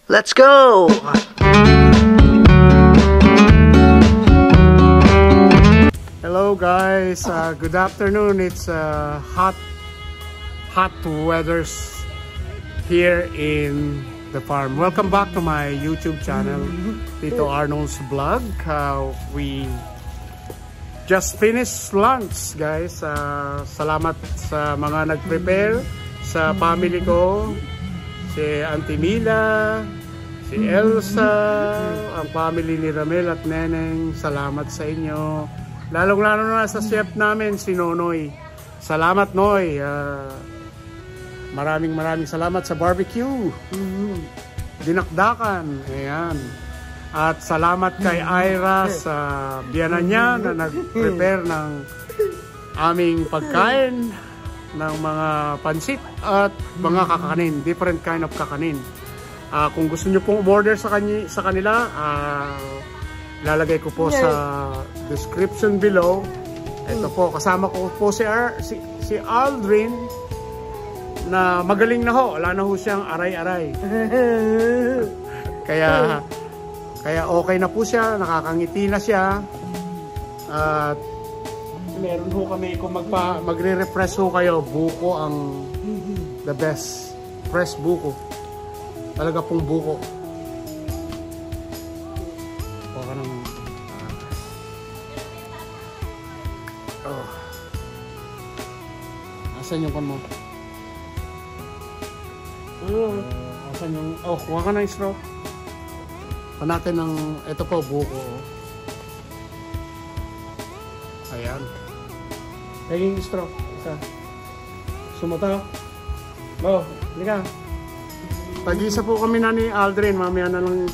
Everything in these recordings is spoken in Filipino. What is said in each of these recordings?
Let's go! Hello guys, good afternoon. It's hot weathers here in the farm. Welcome back to my YouTube channel, Tito Arnold's Vlog. We just finished lunch guys. Salamat sa mga nag-prepare, sa family ko, si Auntie Mila, si Elsa, ang family ni Ramel at Neneng. Salamat sa inyo. Lalong-lalo na sa chef namin, si Nonoy. Salamat, Noy. Maraming salamat sa barbecue. Dinakdakan. Ayan. At salamat kay Ira sa biyanan niya na nag-prepare ng aming pagkain ng mga pansit at mga kakanin. Different kind of kakanin. Kung gusto nyo pong order sa kanila, lalagay ko po sa description below. Ito po, kasama ko po si Aldrin na magaling na ho. Wala na ho siyang aray-aray. Kaya okay na po siya, nakakangiti na siya. At meron ho kami, kung magre-refresh ho kayo, buko ang the best. Fresh buko. Talaga pong buko. Asan yung pan mo? Asan yung... kuha ka na yung straw. Panatin ng... Ito po, buko. Ayan. Paging yung straw. Isa. Sumata. Halika. Tag-isa po kami na ni Aldrin. Mamaya na lang...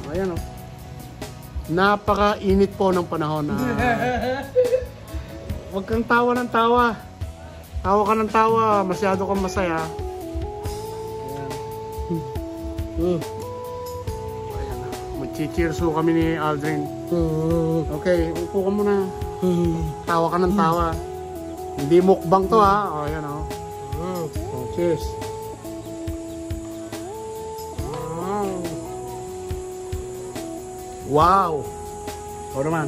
ayan o. Napaka-init po ng panahon. Huwag kang tawa ng tawa. Tawa ka ng tawa, masyado kang masaya. Mag-cheers ho kami ni Aldrin. Okay, upo ka muna. Tawa ka ng tawa. Hindi mukbang to ha. Ayan o. Cheers. Wow! O naman.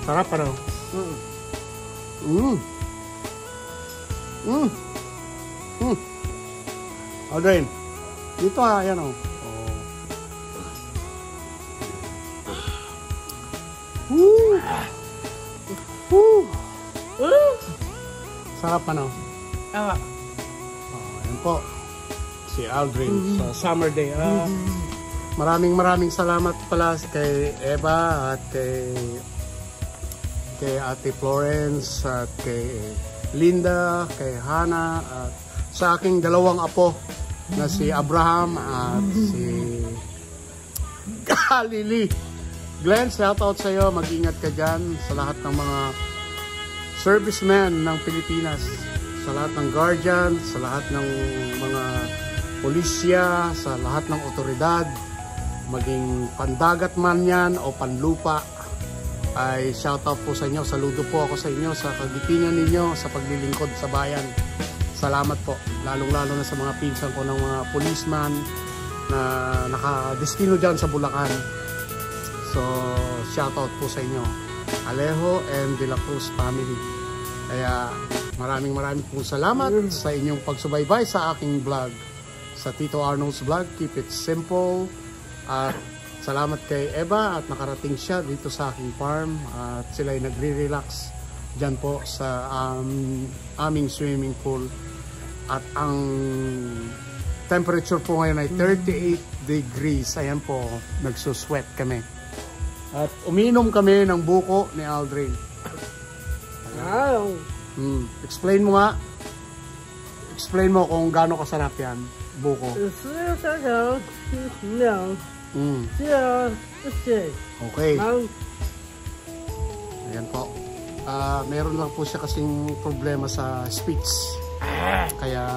Sarap pa daw. Again. Dito ayan o. Sarap pa no? Ayan po. Si Aldrin sa summer day. Maraming salamat pala kay Eva at kay Ate Florence at kay Linda, kay Hannah at sa aking dalawang apo na si Abraham at si Galili. Glenn, shout out sa iyo. Mag-ingat ka dyan sa lahat ng mga servicemen ng Pilipinas, sa lahat ng guardian, sa lahat ng mga pulisya, sa lahat ng otoridad, maging pandagat man yan o panlupa, ay shout out po sa inyo. Saludo po ako sa inyo sa kagitingan ninyo sa paglilingkod sa bayan. Salamat po, lalong-lalo na sa mga pinsan ko ng mga policeman na nakadestino dyan sa Bulacan. So shout out po sa inyo, Alejo and De La Cruz family. Kaya maraming pong salamat sa inyong pagsubaybay sa aking vlog, sa Tito Arnold's Vlog. Keep it simple. At salamat kay Eva at nakarating siya dito sa aking farm at sila ay nagre-relax dyan po sa aming swimming pool. At ang temperature po ngayon ay 38 degrees. Ayan po, nagsusweat kami. At uminom kami ng buko ni Aldrin. Explain mo nga. Explain mo kung gaano kasarap yan, buko. Okay. Ayan po. Meron lang po siya kasing problema sa speech. Kaya,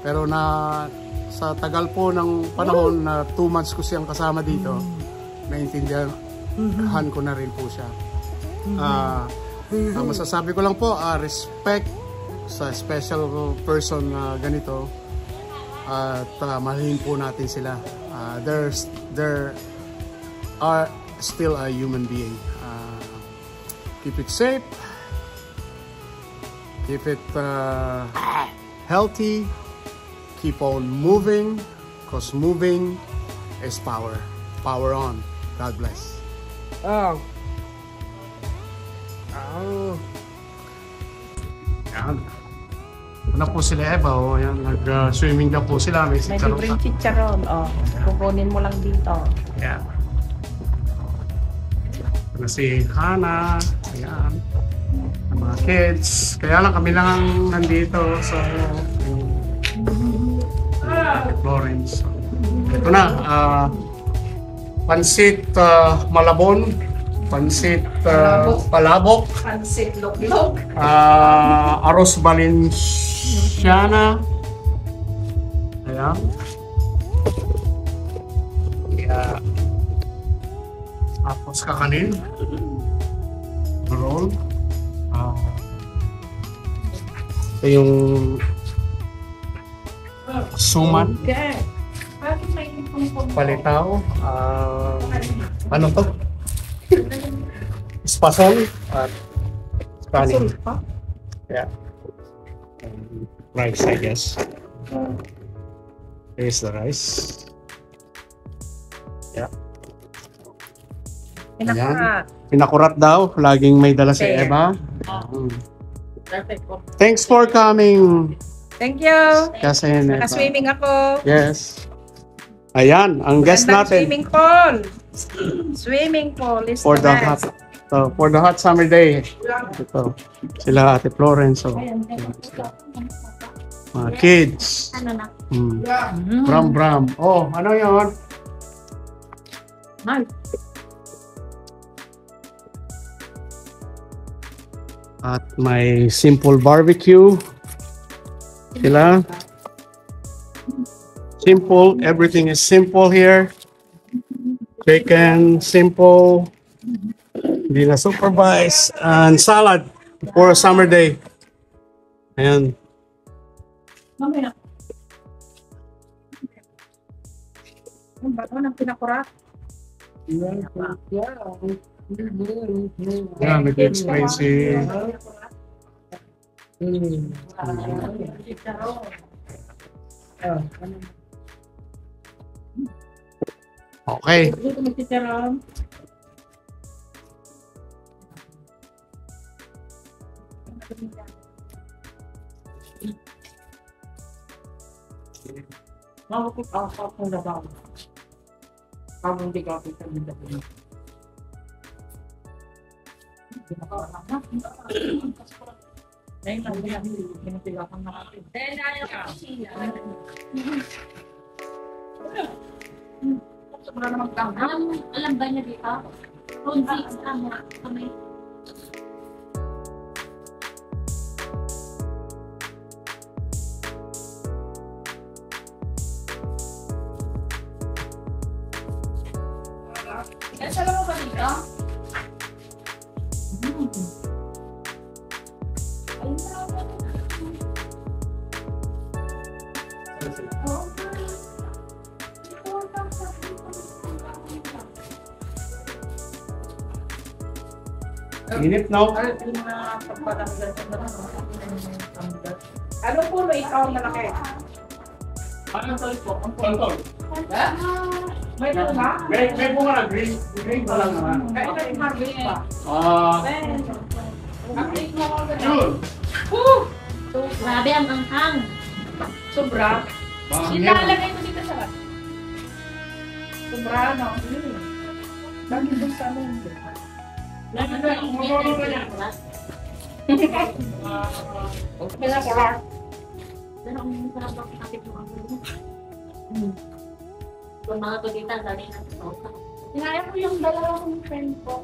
pero sa tagal po ng panahon na 2 months ko siyang kasama dito, naintindihan ko na rin po siya. Ang masasabi ko lang po, respect sa special person na ganito at mahalin po natin sila. There are still a human being. Keep it safe, keep it healthy, keep on moving, because moving is power. Power on. God bless. Oh. Yan. Ano po sila Eva? Oh, yan. Nag-swimming na po sila. May libreng chicharon. Oh, kukunin mo lang dito. Yan. Ano si Hana. Ayan. Ang mga kids. Kaya lang kami lang nandito sa Florence. Ito na. Pansit Malabon. Pansit Palabok. Pansit Luglog. Arroz Valenciana. Ayan. Yeah. Tapos kakanin. Roll. Ito yung suman. Okay. Palitaw. Ano to? Spasol at kanin. Yeah. Rice, I guess. Here's the rice. Yeah. Pinakurat. Pinakurat daw. Laging may dala si Eva. Thanks for coming. Thank you. Kasi Naka-swimming ako. Yes. Ayan, ang guest natin. Swimming pool. Swimming pool is For the the best. for the hot summer day. Ito. Sila Ate Florence. So, mga kids. Ano na? Bram Bram. Oh, ano yun? At may simple barbecue. Sila. Simple. Everything is simple here. Chicken, simple. Hindi na supervise. And salad for a summer day. Ayan. Mamaya. Ang bato ng pinakurat. Yeah, may explain si... Okay. Makakit ako kung nabaw. Habang di ka kita nila ko. Ay, pinagpilakan na natin. Dahil ayaw ko siya. Sobra naman kang. Alam ba niya dito? Round 6 tama. Kamay. Kasi alam mo ba dito? Ayun na ako. Init, no? Ano po may ikaw malaki? Anong tol po? Ang tol? May bunga? May bunga na green. Green pa lang naman. Kaya ito yung harvest pa. Update mo ako ganun. Yun. Grabe ang anghang. Sobra. Ilalagay mo dito sa bag. Sobra, no? Bakit doon sa amin? Pinakurat. Pero ang sarap ang kapit mo ang gulo. Kung mga tudita, dali na ito. Sinaya ko yung dalawang friend ko.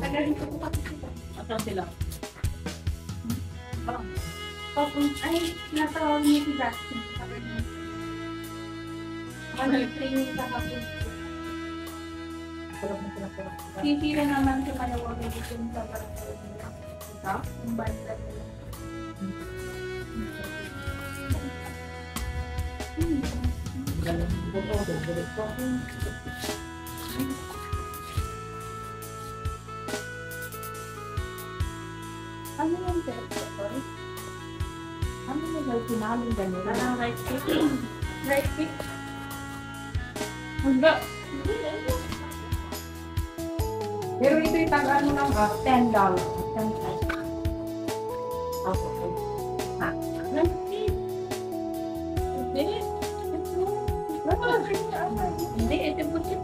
Tagalito ko kasi sila. Asan sila? Tapos, ay, nasa ni si Dustin. Sabi niya. Ano yung training sa kapit. Sisira naman sa malawag dito sa barangay nila. Yung banda nila. Ano yung pepper? Ano yung pinaling gano'n? Parang right kick. Right kick? Hangga. Pero ito yung tagaan mo lang ba? $10. 10 Okay. Ha? Right kick? Hindi. Hindi, ito po siya.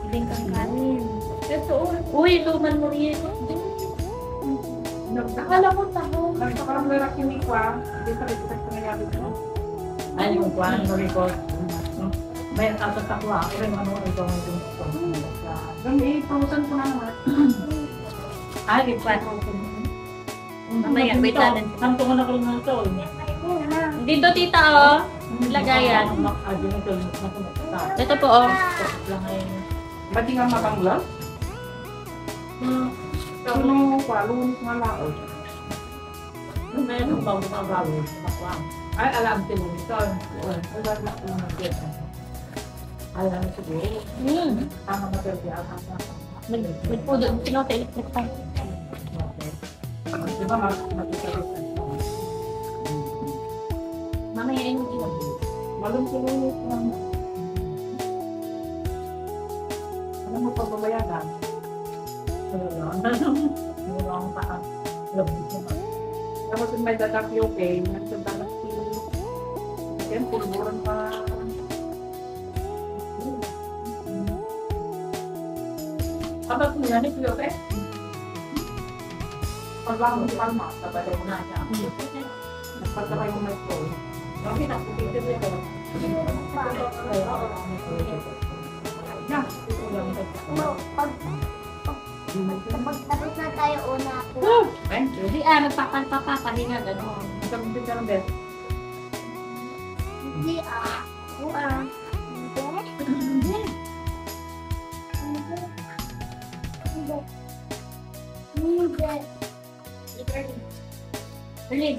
Hindi kang kanin. Ito, uy, luman mo rin. Akala ko taho. Parang merak yung ikwa. Hindi sa rin sa nangyari ko. Ay, yung kuhaan mo rin ko. May tatakwa. Pero ano ito ang ito. Gami, frozen ko na naman. Ay, kuhaan. Mamaya, wait natin. Santo ko na ko ng ito. Dito, tita, oh. Lagayan. Ito po, oh. Ba't di nga matanggal? Sino kwa? Lunis nga laot. Meron ba ang gagawin? Ay, alam din mo ito. Alam na kung nag-get. Alam na siguro. Tama na pero di alam na. Nagpudo, pinote electric pa. Di ba mag-isalit? Mamaya yung iwan. Malungkulunit lang. Alam mo pagbabayagan? Ano ang taas? Labot mo. Tapos may dadak yung pay, nagsadanak yung yan, pulburan pa. Kapag mo yan, ito yung Paglangon si Palma, sabado mo na siya. Nagpagkaka yung metro. Bakit na, pupigil ito. Yan. Tapos na tayo una po. Thank you. Hindi, nagpapahinga, gano'n. Sabihin ka ng best. Hindi ako Hindi. Hindi. Ulit.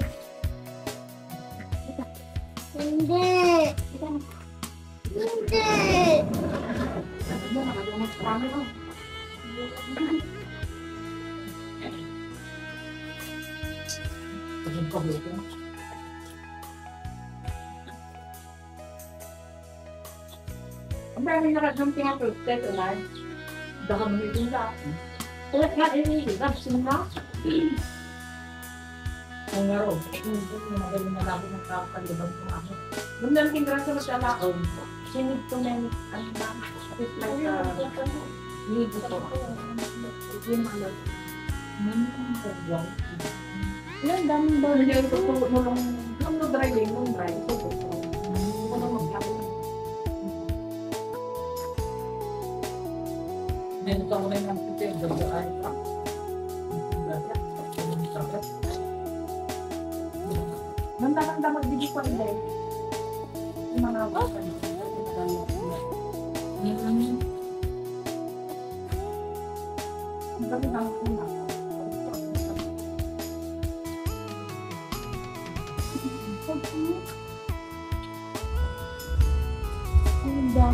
Hindi. Hindi. Ano, nakadumot sa kami, no? Ang dami nakadumping ang fruited, ulan. Daka mo ito na. Ulit nga, ililabs na. Ang ngaro. Yung magaling na labo ng kapaliban ko ako. Nung nalaking grasa mo siya laon, Sinip to na ano ba? it's like libo to. Yung ano, Ilang daming daw. Hindi yung tutulog mo nung driving, nung drive, tutulog. Ano magkabot? Dito ako na yung piti. Ganda ay pa. Nandang magbigay ko ang day. Yung mga kapatid. Ang dami na ako na.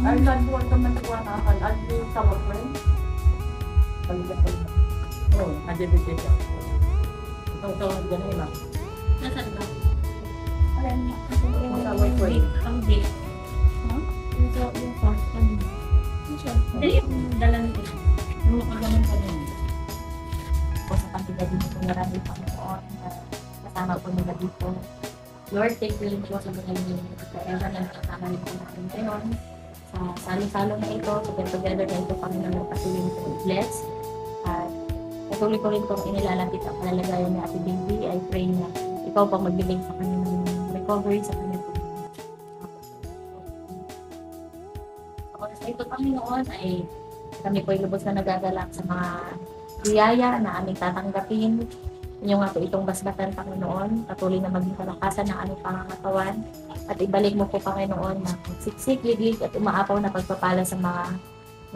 Ay, nagbuwan ka man buwan na akal. Ay, yung tawag ko yun. Oo, adibit ito. Ito ganun lang. Nasaan ba? Ang tawag ko yun. Ang date. Yung first one. Hindi, yung dala nito. Ano ka ganun pa rin? Ako sa kanila din ito marami Panginoon na kasama po nila dito. Lord, take willing po sa mga hindi forever na nakasama niyo po natin ngayon. Sa salo-salo na ito, sa get-together na ito, Panginoon, patuloy nito bless. At patuloy ko rin kung inilalapit ang palalagayan ni Ate Baby. I pray na ikaw pa magbigay sa kanya ng recovery sa kanya po. Ako sa ito, Panginoon, ay kami po ay lubos na nagagalak sa mga biyaya na aming tatanggapin. Inyo nga po itong basbatan, Panginoon. Patuloy na maging kalakasan ng aming pangangatawan. At ibalik mo po, Panginoon, na siksik, liglig at umaapaw na pagpapala sa mga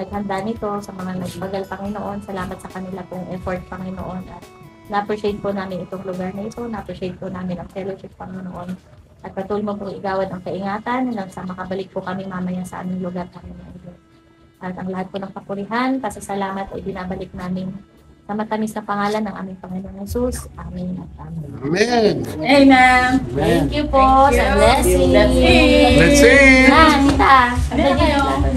naghanda nito, sa mga nagbagal, Panginoon. Salamat sa kanila pong effort, Panginoon. At Na-appreciate po namin itong lugar na ito. Na-appreciate po namin ang fellowship Panginoon. At patuloy mo pong igawad ang kaingatan hanggang sa makabalik po kami mamaya sa aming lugar kami na ito. At ang lahat po ng kapurihan, pasasalamat ay binabalik namin sa matamis na pangalan ng aming Panginoon Jesus. Amen at amen. Amen. Amen. Thank you po Thank sa you. blessing. Blessing. Let's sing. Na, tita. Ano kayo?